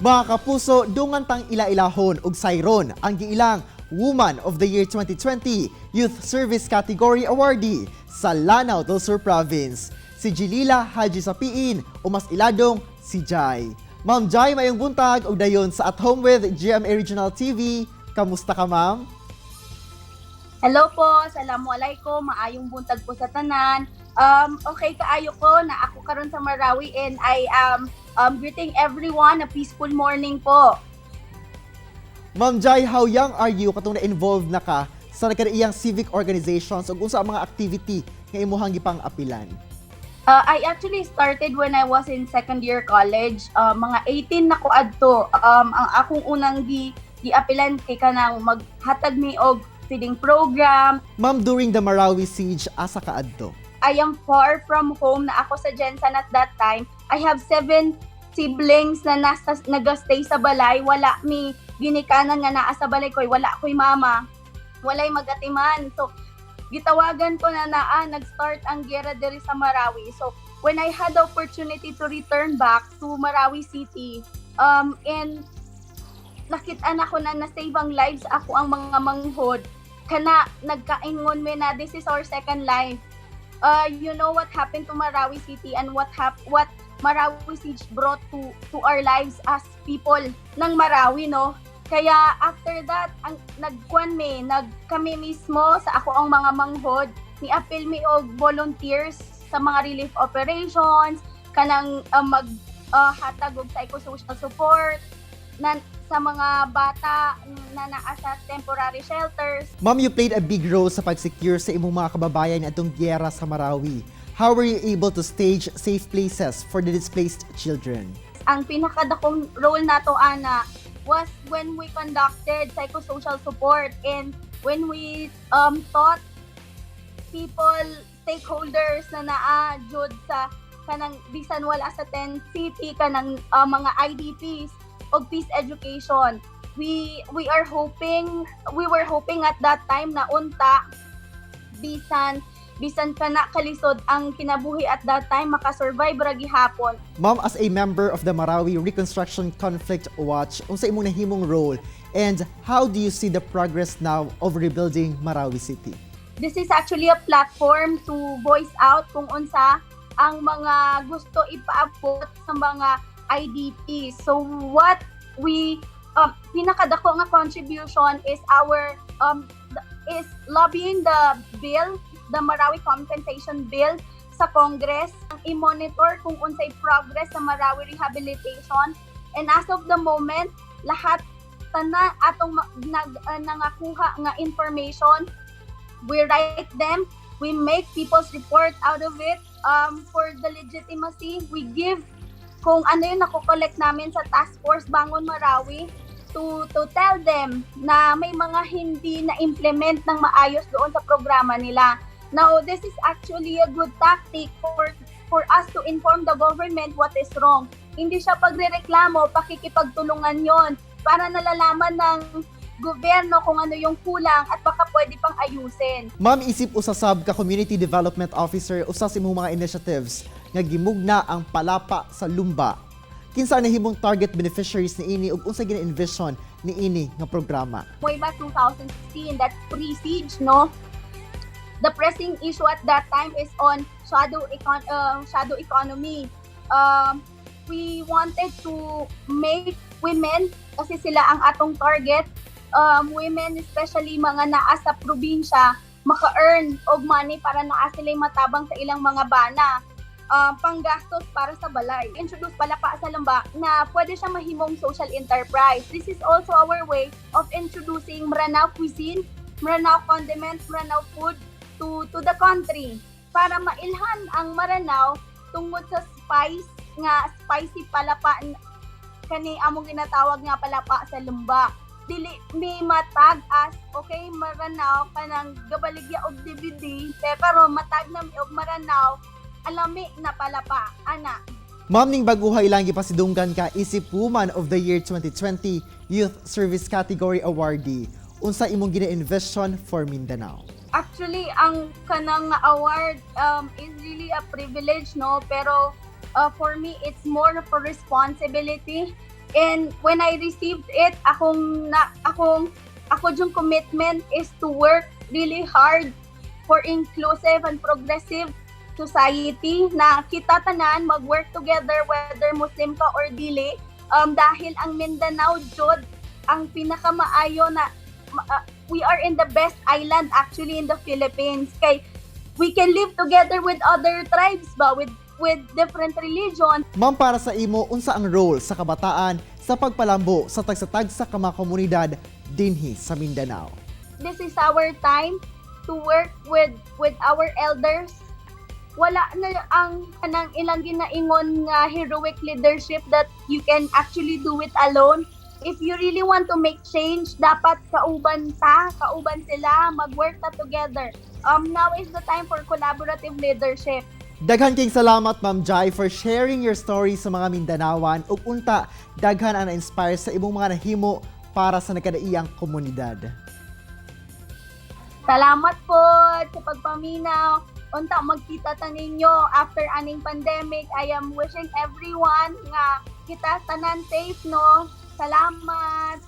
Mga kapuso, dungan tang ila-ilahon og sayron ang giilang Woman of the Year 2020 Youth Service Category Awardee sa Lanao del Sur Province. Si Jilila Haji Sapiin o mas iladong si Jai. Ma'am Jai, mayong buntag og dayon sa At Home with GMA Regional TV. Kamusta ka, ma'am? Hello po, assalamualaikum, maayong buntag po sa tanan. Okay kaayo ko na ako karon sa Marawi and I am greeting everyone a peaceful morning po. Ma'am Jai, how young are you katong na-involved na ka sa nagkadaiyang civic organizations ug unsa ang mga activity nga imuhang gipang apilan? I actually started when I was in second year college. Mga 18 na ko adto. Ang akong unang gi-apilan kay kanang maghatag mi og feeding program. Ma'am, during the Marawi siege, asa ka adto? I am far from home na ako sa Jensan at that time. I have 7 siblings na nagastay sa balay. Wala mi ginikanan nga naa sa balay koy. Wala koy mama. Walay magatiman. So, gitawagan ko na nag-start ang gera diri sa Marawi. So, when I had the opportunity to return back to Marawi City, and nakita na ko na na-save ang lives ako ang mga manghod, kana nagkaingon me na this is our second life. You know what happened to Marawi City and what Marawi Siege brought to our lives as people ng Marawi, no? Kaya after that, kami mismo sa ako ang mga manghod, ni-appeal mi og volunteers sa mga relief operations, kanang hatag og psychosocial support sa mga bata na naa sa temporary shelters. Ma'am, you played a big role sa pag-secure sa imong mga kababayan atong giyera sa Marawi. How were you able to stage safe places for the displaced children? Ang pinakadakong role nato ana was when we conducted psychosocial support and when we taught people, stakeholders na naa jud sa kanang bisan wala sa 10 city kanang mga IDPs og peace education. We were hoping at that time na unta bisan kana kalisod ang kinabuhi at that time makasurvive ra gihapon. Ma'am, as a member of the Marawi Reconstruction Conflict Watch, unsa imong nahimong role and how do you see the progress now of rebuilding Marawi City? This is actually a platform to voice out kung unsa ang mga gusto ipaabot sa mga IDPs. So what we pinakadako nga contribution is is lobbying the bill, the Marawi Compensation Bill sa Congress, i-monitor kung unsay progress sa Marawi rehabilitation, and as of the moment lahat tanan atong nangakuha nga information, we write them, we make people's report out of it. For the legitimacy, we give kung ano yung nakokollect namin sa Task Force Bangon Marawi to tell them na may mga hindi na-implement ng maayos doon sa programa nila. Now, this is actually a good tactic for us to inform the government what is wrong. Hindi siya pagrereklamo, pakikipagtulungan yon para nalalaman ng gobyerno kung ano yung kulang at baka pwede pang ayusin. Ma'am, isip usasab ka Community Development Officer usas imong mga initiatives nga gimugna ang palapa sa Lumba. Kinsa na himong target beneficiaries ni ini ug unsa gina-envision ni ini nga programa? Way back 2016, that's pre-siege, no? The pressing issue at that time is on shadow economy. We wanted to make women, kasi sila ang atong target, women, especially mga naa sa probinsya, maka-earn og money para naa sila matabang sa ilang mga bana, panggastos para sa balay. Introduce palapa sa Lumba na pwede siya mahimong social enterprise. This is also our way of introducing Maranao cuisine, Maranao condiments, Maranao food to the country para mailhan ang Maranao tungod sa spicy palapa kani among ginatawag nga palapa sa Lumba. Dili mi matag as okay Maranao kanang gabaligya og DVD pero matag na mi og Maranao alami na palapa ana. Ma'am, ning baguhay lang gipasidunggan ka isip Woman of the Year 2020 Youth Service Category Awardee. Unsa imong gina-envision for Mindanao? Actually, ang kanang award is really a privilege, no? Pero for me, it's more of a responsibility And when I received it, ako yung commitment is to work really hard for inclusive and progressive society na kita tanan mag-work together whether Muslim ka or dili, dahil ang Mindanao jud ang pinakamaayo na we are in the best island actually in the Philippines, kay we can live together with other tribes ba, with different religion. Ma'am, para sa imo, unsa ang role sa kabataan sa pagpalambo sa tagsatag sa mga komunidad dinhi sa Mindanao? This is our time to work with our elders. Wala na ang kanang ilang ginaingon nga heroic leadership that you can actually do it alone. If you really want to make change, dapat kauban sila, mag-work ta together. Now is the time for collaborative leadership. Daghan king salamat, Ma'am Jai, for sharing your story sa mga Mindanawan ug unta daghan ang na-inspire sa imong mga nahimo para sa nagkadaiyang komunidad. Salamat po sa pagpaminaw. Unta magkita ta ninyo after aning pandemic. I am wishing everyone nga kita tanan safe, no? Salamat.